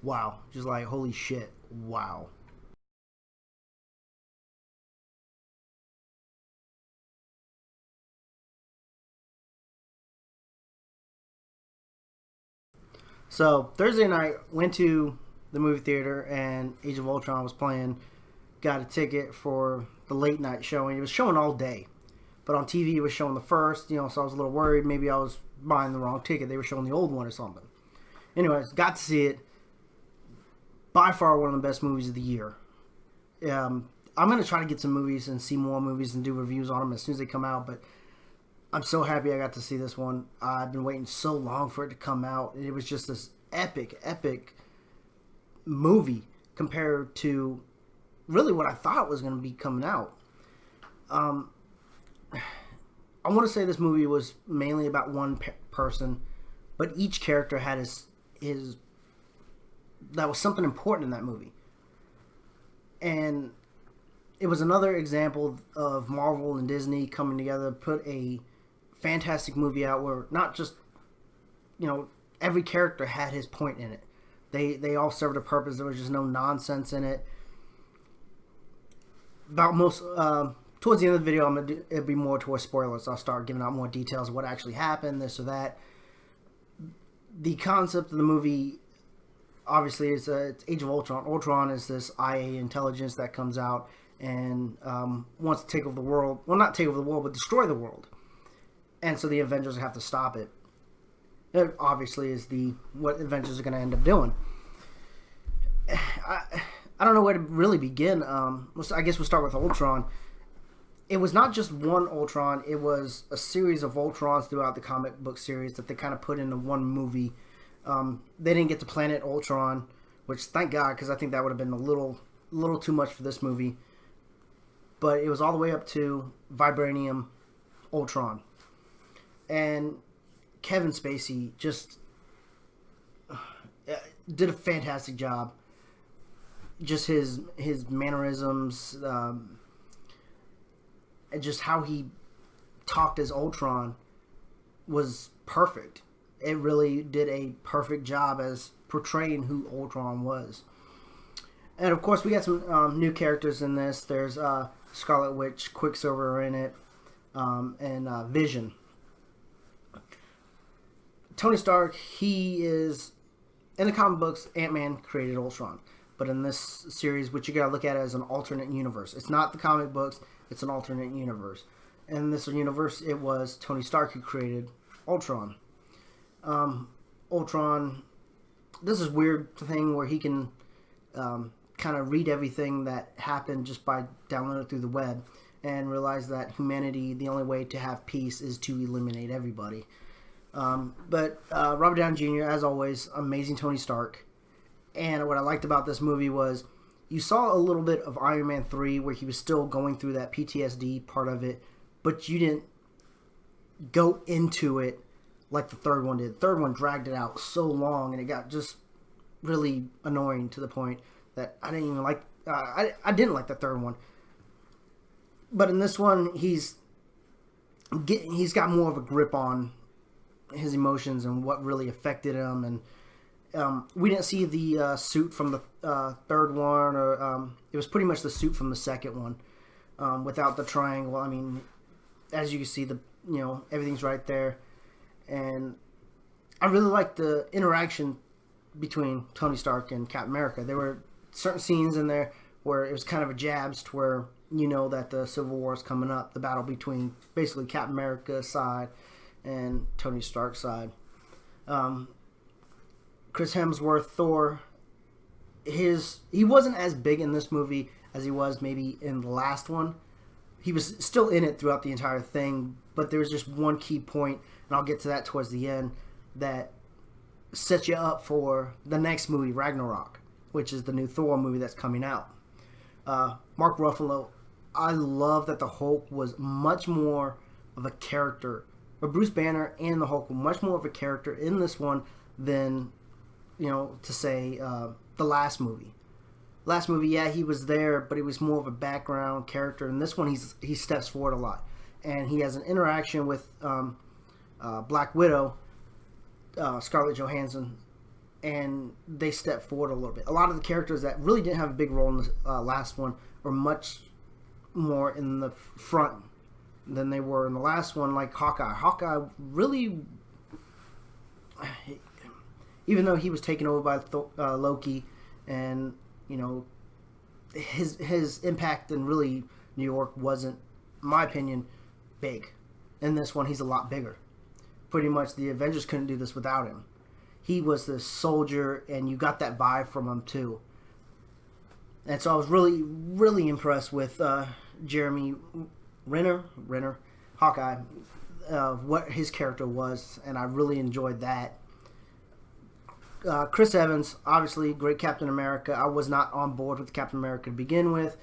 wow, just like holy shit, wow. So Thursday night, went to the movie theater and Age of Ultron was playing. Got a ticket for the late night showing. It was showing all day, but on TV it was showing the first. So I was a little worried. Maybe I was buying the wrong ticket. They were showing the old one or something. Anyways, got to see it. By far one of the best movies of the year. I'm gonna try to get some movies and see more movies and do reviews on them as soon as they come out. But I'm so happy I got to see this one. I've been waiting so long for it to come out. It was just this epic movie compared to really what I thought was going to be coming out. Um, I want to say this movie was mainly about one person, but each character had his that was something important in that movie, and it was another example of Marvel and Disney coming together, put a fantastic movie out where not just every character had his point in it. They all served a purpose. There was just no nonsense in it. About most towards the end of the video, it'll be more towards spoilers. I'll start giving out more details of what actually happened, this or that. The concept of the movie, obviously, is it's Age of Ultron. Ultron is this IA intelligence that comes out and wants to take over the world. Well, not take over the world, but destroy the world. And so the Avengers have to stop it. It obviously is what Avengers are going to end up doing. I don't know where to really begin. I guess we'll start with Ultron. It was not just one Ultron. It was a series of Ultrons throughout the comic book series that they kind of put into one movie. They didn't get to Planet Ultron, which thank God, because I think that would have been a little too much for this movie. But it was all the way up to Vibranium Ultron. And Kevin Spacey just did a fantastic job. Just his mannerisms, and just how he talked as Ultron was perfect. It really did a perfect job as portraying who Ultron was. And of course, we got some new characters in this. There's Scarlet Witch, Quicksilver in it, and Vision. Tony Stark, he is, in the comic books, Ant-Man created Ultron. But in this series, which you gotta look at it as an alternate universe. It's not the comic books, it's an alternate universe. In this universe, it was Tony Stark who created Ultron. Ultron, this is weird thing where he can kind of read everything that happened just by downloading it through the web and realize that humanity, the only way to have peace is to eliminate everybody. But Robert Downey Jr., as always, amazing Tony Stark. And what I liked about this movie was you saw a little bit of Iron Man 3 where he was still going through that PTSD part of it, but you didn't go into it like the third one did. The third one dragged it out so long, and it got just really annoying to the point that I didn't even like. I didn't like the third one. But in this one, he's got more of a grip on his emotions and what really affected him. And we didn't see the suit from the third one, or it was pretty much the suit from the second one, without the triangle. I mean, as you can see, everything's right there. And I really liked the interaction between Tony Stark and Captain America. There were certain scenes in there where it was kind of a jabs to where that the Civil War is coming up, the battle between basically Captain America's side and Tony Stark's side. Chris Hemsworth, Thor, he wasn't as big in this movie as he was maybe in the last one. He was still in it throughout the entire thing, but there was just one key point, and I'll get to that towards the end, that sets you up for the next movie, Ragnarok, which is the new Thor movie that's coming out. Mark Ruffalo, I love that the Hulk was much more of a character, or Bruce Banner and the Hulk were much more of a character in this one than, to say the last movie. Last movie, yeah, he was there, but he was more of a background character. In this one, he steps forward a lot, and he has an interaction with Black Widow, Scarlett Johansson, and they step forward a little bit. A lot of the characters that really didn't have a big role in the last one were much more in the front than they were in the last one, like Hawkeye. Hawkeye really, even though he was taken over by Loki, and his impact in really New York wasn't, in my opinion, big. In this one, he's a lot bigger. Pretty much, the Avengers couldn't do this without him. He was this soldier, and you got that vibe from him too. And so I was really, really impressed with Jeremy Renner, Hawkeye, what his character was, and I really enjoyed that. Chris Evans, obviously, great Captain America. I was not on board with Captain America to begin with,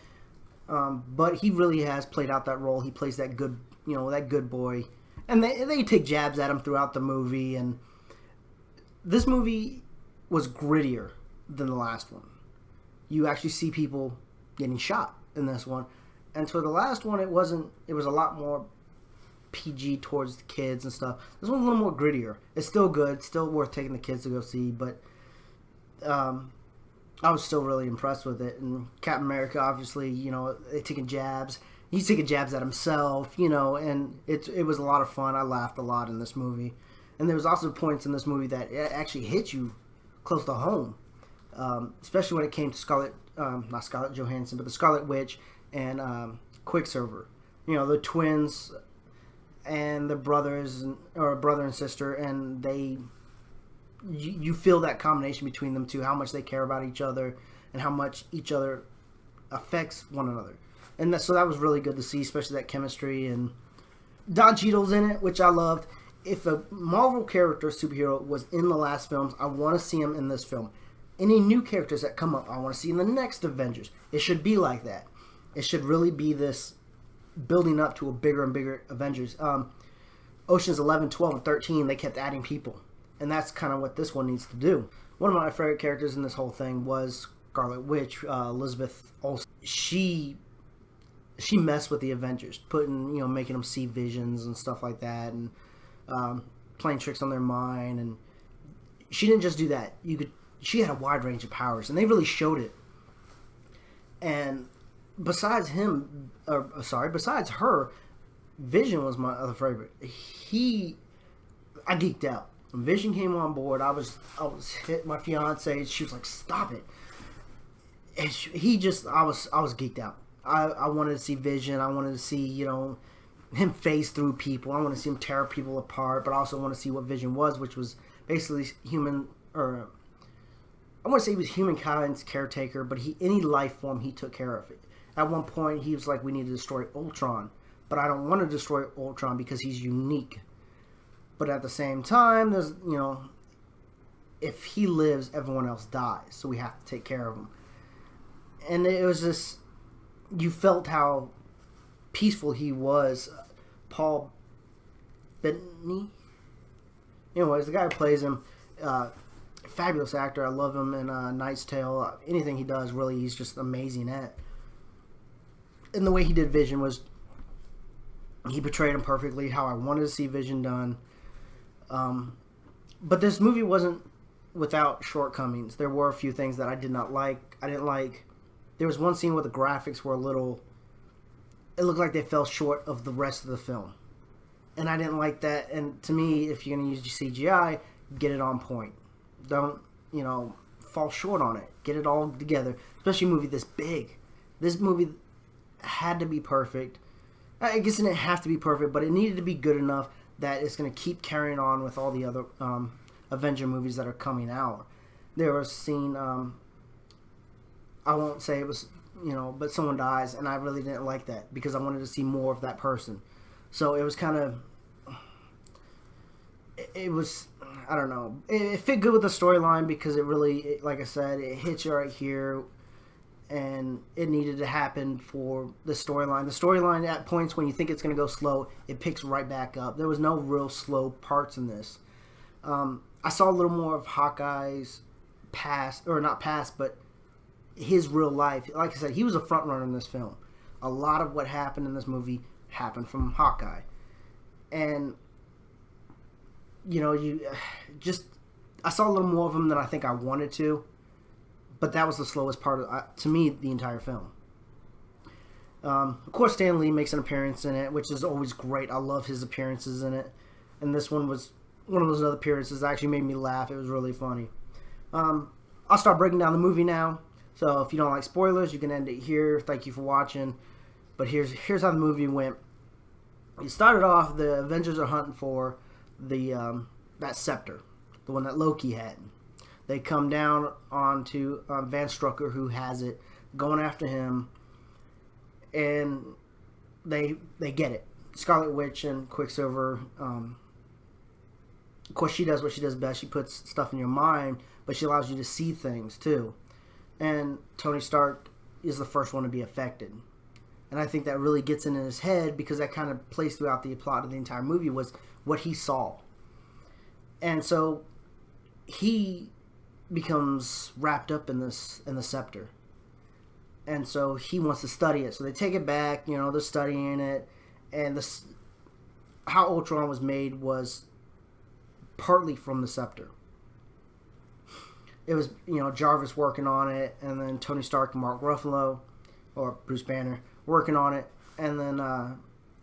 but he really has played out that role. He plays that good, that good boy, and they take jabs at him throughout the movie. And this movie was grittier than the last one. You actually see people getting shot in this one, and for the last one, it wasn't. It was a lot more PG towards the kids and stuff. This one's a little more grittier. It's still good, still worth taking the kids to go see, but I was still really impressed with it. And Captain America, obviously, they taking jabs. He's taking jabs at himself, and it was a lot of fun. I laughed a lot in this movie. And there was also points in this movie that actually hit you close to home, especially when it came to not Scarlett Johansson, but the Scarlet Witch and Quicksilver. The twins and the brothers, or brother and sister, and you feel that combination between them two, how much they care about each other and how much each other affects one another. And so that was really good to see, especially that chemistry. And Don Cheadle's in it, which I loved. If a Marvel character, superhero, was in the last films, I want to see him in this film. Any new characters that come up, I want to see in the next Avengers. It should be like that. It should really be this building up to a bigger and bigger Avengers. Oceans 11, 12, and 13, they kept adding people. And that's kind of what this one needs to do. One of my favorite characters in this whole thing was Scarlet Witch, Elizabeth Olsen. She messed with the Avengers, making them see visions and stuff like that, and playing tricks on their mind. And she didn't just do that. She had a wide range of powers, and they really showed it. And besides her, Vision was my other favorite. I geeked out. When Vision came on board, I was hit my fiance. She was like, "Stop it!" And I was geeked out. I wanted to see Vision. I wanted to see him phase through people. I want to see him tear people apart, but I also want to see what Vision was, which was basically human, or I want to say he was humankind's caretaker. But any life form, he took care of it. At one point, he was like, "We need to destroy Ultron," but I don't want to destroy Ultron because he's unique. But at the same time, there's if he lives, everyone else dies, so we have to take care of him. And it was just, you felt how peaceful he was. Paul Bettany, anyways, the guy who plays him, fabulous actor. I love him in Knight's Tale. Anything he does, really, he's just amazing at. And the way he did Vision was, he portrayed him perfectly how I wanted to see Vision done. But this movie wasn't without shortcomings. There were a few things that I did not like. There was one scene where the graphics were it looked like they fell short of the rest of the film. And I didn't like that. And to me, if you're going to use CGI, get it on point. Don't, fall short on it. Get it all together. Especially a movie this big. This movie had to be perfect. I guess it didn't have to be perfect, but it needed to be good enough that it's going to keep carrying on with all the other Avenger movies that are coming out. There was a scene, I won't say it was, but someone dies, and I really didn't like that because I wanted to see more of that person. So it was kind of, it was, I don't know. It fit good with the storyline because it really, like I said, it hits you right here. And it needed to happen for the storyline. The storyline, at points when you think it's going to go slow, it picks right back up. There was no real slow parts in this. I saw a little more of Hawkeye's past, or not past, but his real life. Like I said, he was a front runner in this film. A lot of what happened in this movie happened from Hawkeye. And, I saw a little more of him than I think I wanted to, but that was the slowest part of, to me, the entire film. Of course, Stan Lee makes an appearance in it, which is always great. I love his appearances in it. And this one was one of those other appearances that actually made me laugh. It was really funny. I'll start breaking down the movie now. So if you don't like spoilers, you can end it here. Thank you for watching. But here's how the movie went. It started off, the Avengers are hunting for the that scepter, the one that Loki had. They come down onto Van Strucker, who has it, going after him. And they get it. Scarlet Witch and Quicksilver. Of course, she does what she does best. She puts stuff in your mind, but she allows you to see things too. And Tony Stark is the first one to be affected. And I think that really gets in his head, because that kind of plays throughout the plot of the entire movie, was what he saw. And so he becomes wrapped up in the scepter. And so he wants to study it. So they take it back, they're studying it. And how Ultron was made was partly from the scepter. It was, Jarvis working on it, and then Tony Stark and Mark Ruffalo, or Bruce Banner, working on it. And then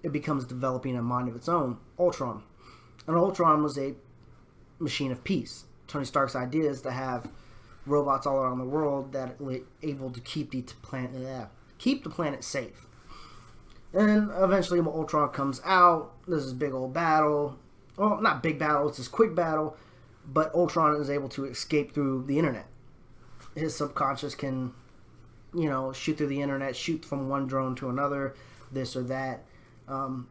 it becomes developing a mind of its own, Ultron. And Ultron was a machine of peace. Tony Stark's idea is to have robots all around the world that are able to keep the planet safe. And then eventually when Ultron comes out, there's this big old battle. Well, not big battle, it's this quick battle, but Ultron is able to escape through the internet. His subconscious can, shoot through the internet, shoot from one drone to another, this or that. And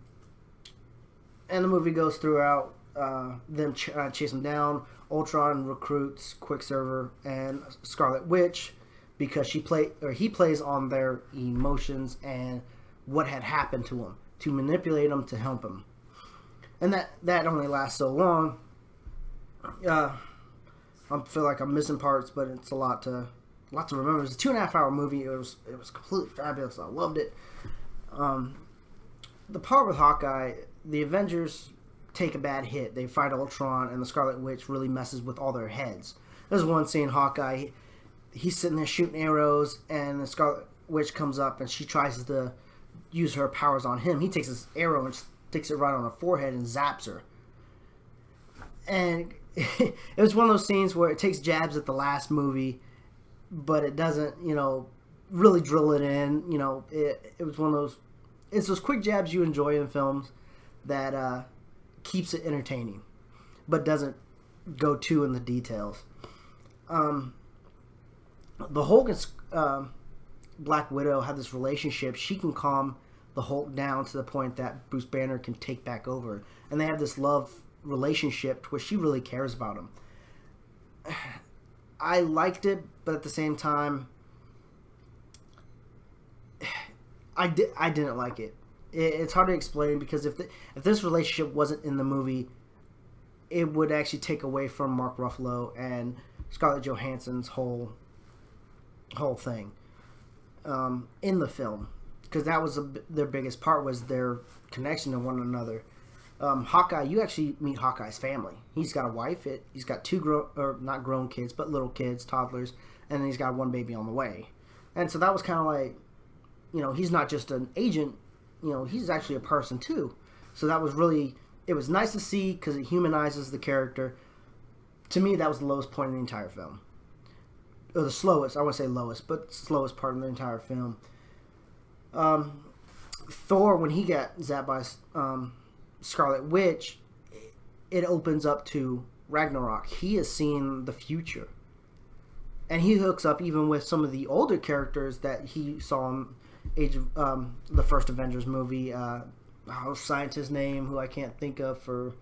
the movie goes throughout them chase him down. Ultron recruits Quicksilver and Scarlet Witch because he plays on their emotions and what had happened to him, to manipulate them to help him. And that only lasts so long. I feel like I'm missing parts, but it's a lot to remember. It was a 2.5 hour movie. It was completely fabulous. I loved it. The part with Hawkeye, the Avengers take a bad hit. They fight Ultron, and the Scarlet Witch really messes with all their heads. There's one scene, Hawkeye, he's sitting there shooting arrows, and the Scarlet Witch comes up, and she tries to use her powers on him. He takes his arrow and sticks it right on her forehead and zaps her. And it was one of those scenes where it takes jabs at the last movie, but it doesn't, really drill it in. It was one of those, it's those quick jabs you enjoy in films that keeps it entertaining, but doesn't go too in the details. The Hulk and Black Widow have this relationship. She can calm the Hulk down to the point that Bruce Banner can take back over, and they have this love relationship where she really cares about him. I liked it, but at the same time, I didn't like it. It's hard to explain, because if this relationship wasn't in the movie, it would actually take away from Mark Ruffalo and Scarlett Johansson's whole thing in the film, because that was their biggest part, was their connection to one another. Hawkeye, you actually meet Hawkeye's family. He's got a wife. He's got two not grown kids, but little kids, toddlers, and then he's got one baby on the way. And so that was kind of like, he's not just an agent. He's actually a person too. So that was really, it was nice to see, because it humanizes the character. To me, that was the lowest point in the entire film. Or the slowest, I wouldn't say lowest, but slowest part of the entire film. Thor, when he got zapped by Scarlet Witch, it opens up to Ragnarok. He has seen the future. And he hooks up even with some of the older characters that he saw in the first Avengers movie. Scientist's name, who I can't think of for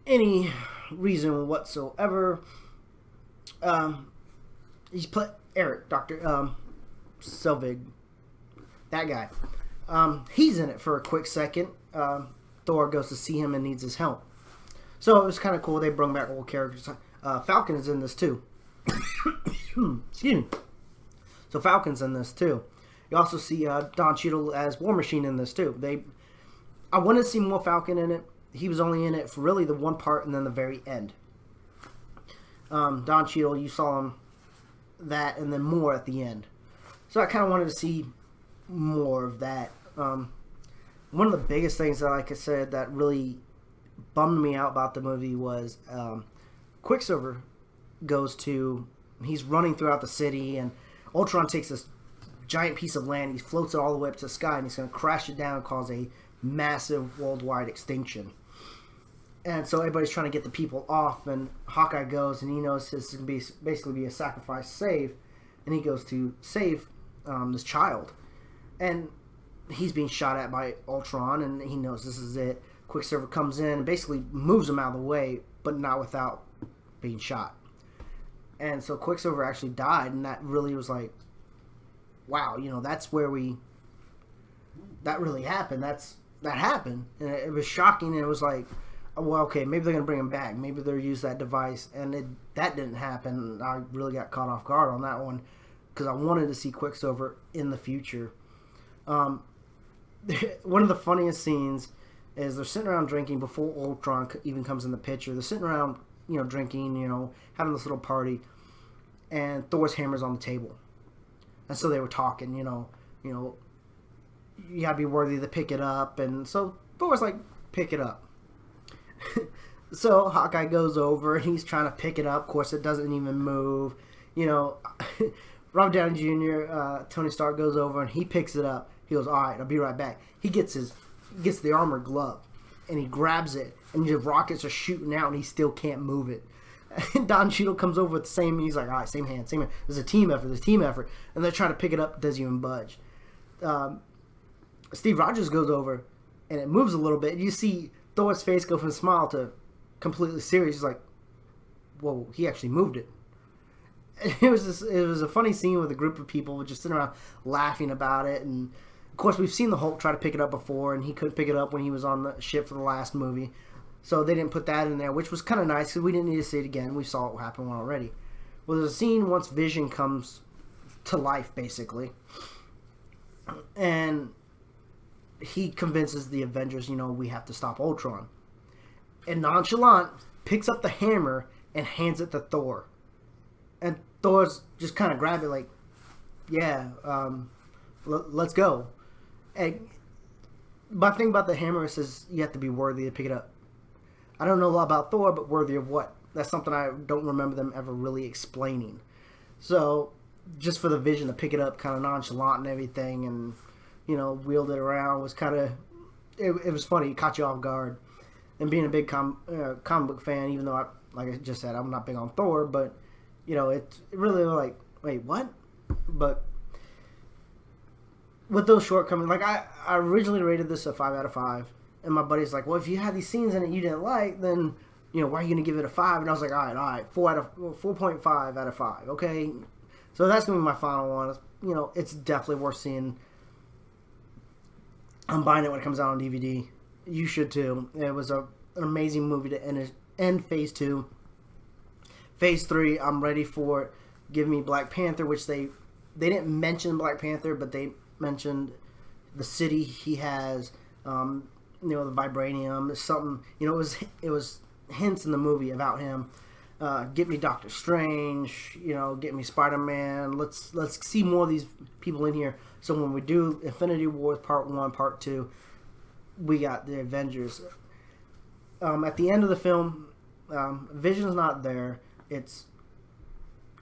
any reason whatsoever. He's played Eric, Dr. Selvig. That guy. He's in it for a quick second. Thor goes to see him and needs his help. So it was kind of cool. They brought back old characters. Falcon is in this too. Excuse me. So Falcon's in this too. You also see Don Cheadle as War Machine in this too. I wanted to see more Falcon in it. He was only in it for really the one part and then the very end. Don Cheadle, you saw him that, and then more at the end. So I kind of wanted to see more of that. One of the biggest things that, like I said, that really bummed me out about the movie was Quicksilver he's running throughout the city, and Ultron takes this giant piece of land, he floats it all the way up to the sky, and he's going to crash it down and cause a massive worldwide extinction. And so everybody's trying to get the people off, and Hawkeye goes, and he knows this is going to basically be a sacrifice save, and he goes to save this child. And he's being shot at by Ultron, and he knows this is it. Quicksilver comes in and basically moves him out of the way, but not without being shot. And so Quicksilver actually died, and that really was like, wow, that's where that really happened. That happened, and it was shocking, and it was like, well, okay, maybe they're going to bring him back. Maybe they'll use that device, and that didn't happen. I really got caught off guard on that one, because I wanted to see Quicksilver in the future. One of the funniest scenes is they're sitting around drinking before Ultron even comes in the picture. They're sitting around, drinking, having this little party, and Thor's hammer's on the table. And so they were talking, you gotta be worthy to pick it up. And so Thor's like, pick it up. So Hawkeye goes over and he's trying to pick it up. Of course, it doesn't even move. Robert Downey Jr., Tony Stark goes over and he picks it up. He goes, all right, I'll be right back. He gets the armored glove and he grabs it, and the rockets are shooting out and he still can't move it. And Don Cheadle comes over with the same. He's like, all right, same hand. There's a team effort. And they're trying to pick it up. Doesn't even budge. Steve Rogers goes over, and it moves a little bit. You see Thor's face go from smile to completely serious. He's like, whoa, he actually moved it. It was a funny scene with a group of people just sitting around laughing about it. And of course, we've seen the Hulk try to pick it up before, and he couldn't pick it up when he was on the ship for the last movie. So they didn't put that in there, which was kind of nice because we didn't need to see it again. We saw it happen already. Well, there's a scene once Vision comes to life, basically. And he convinces the Avengers, we have to stop Ultron. And nonchalant picks up the hammer and hands it to Thor. And Thor's just kind of grabbed it like, yeah, let's go. And my thing about the hammer is you have to be worthy to pick it up. I don't know a lot about Thor, but worthy of what? That's something I don't remember them ever really explaining. So, just for the Vision to pick it up kind of nonchalant and everything and, wield it around was kind of, it was funny. It caught you off guard. And being a big comic book fan, even though, like I just said, I'm not big on Thor, but, it really was like, wait, what? But with those shortcomings, like I originally rated this a 5 out of 5. And my buddy's like, well, if you had these scenes in it you didn't like, then, why are you going to give it a 5? And I was like, all right, 4.5 out of 5, okay? So that's going to be my final one. It's definitely worth seeing. I'm buying it when it comes out on DVD. You should too. It was an amazing movie to end Phase 2. Phase 3, I'm ready for it. Give me Black Panther, which they didn't mention Black Panther, but they mentioned the city he has, the vibranium, something, it was hints in the movie about him. Get me Doctor Strange, get me Spider-Man. Let's see more of these people in here. So when we do Infinity Wars Part 1, Part 2, we got the Avengers. At the end of the film, Vision's not there. It's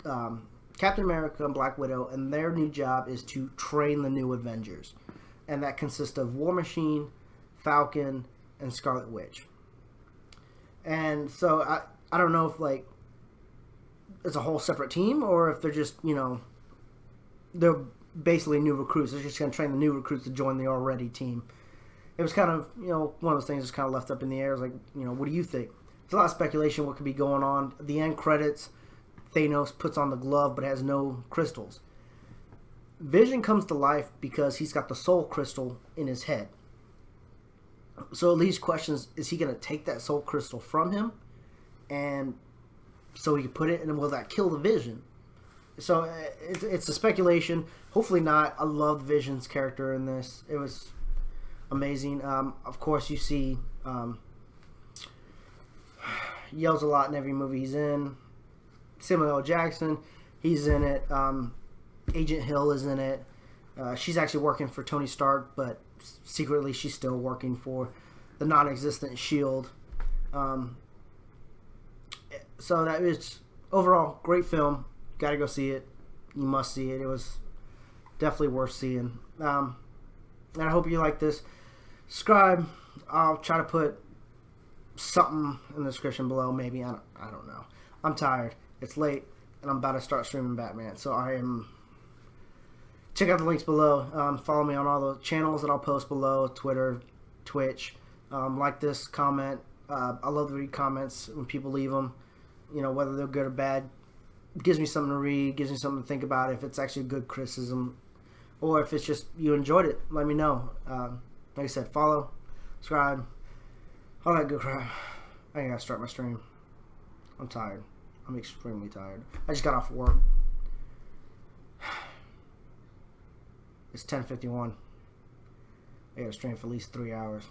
Captain America and Black Widow, and their new job is to train the new Avengers. And that consists of War Machine, Falcon, and Scarlet Witch. And so I don't know if it's a whole separate team or if they're just, they're basically new recruits. They're just going to train the new recruits to join the already team. It was kind of, one of those things that's kind of left up in the air. It was like, what do you think? There's a lot of speculation what could be going on. At the end credits, Thanos puts on the glove but has no crystals. Vision comes to life because he's got the soul crystal in his head. So it leaves questions, is he going to take that soul crystal from him? And so he can put it, and will that kill the Vision? So it's a speculation. Hopefully not. I loved Vision's character in this. It was amazing. Of course, you see yells a lot in every movie he's in. Samuel L. Jackson, he's in it. Agent Hill is in it. She's actually working for Tony Stark, but secretly she's still working for the non-existent S.H.I.E.L.D. So that is overall great film. Got to go see it. You must see it. It was definitely worth seeing. And I hope you like this. Subscribe. I'll try to put something in the description below. Maybe I don't know. I'm tired. It's late, and I'm about to start streaming Batman. So I am. Check out the links below. Follow me on all the channels that I'll post below: Twitter, Twitch. Like this, comment. I love to read comments when people leave them. You know, whether they're good or bad. It gives me something to read. Gives me something to think about. If it's actually good criticism, or if it's just you enjoyed it, let me know. Like I said, follow, subscribe, all that good crap. I gotta start my stream. I'm tired. I'm extremely tired. I just got off work. It's 10:51. I gotta stream for at least 3 hours.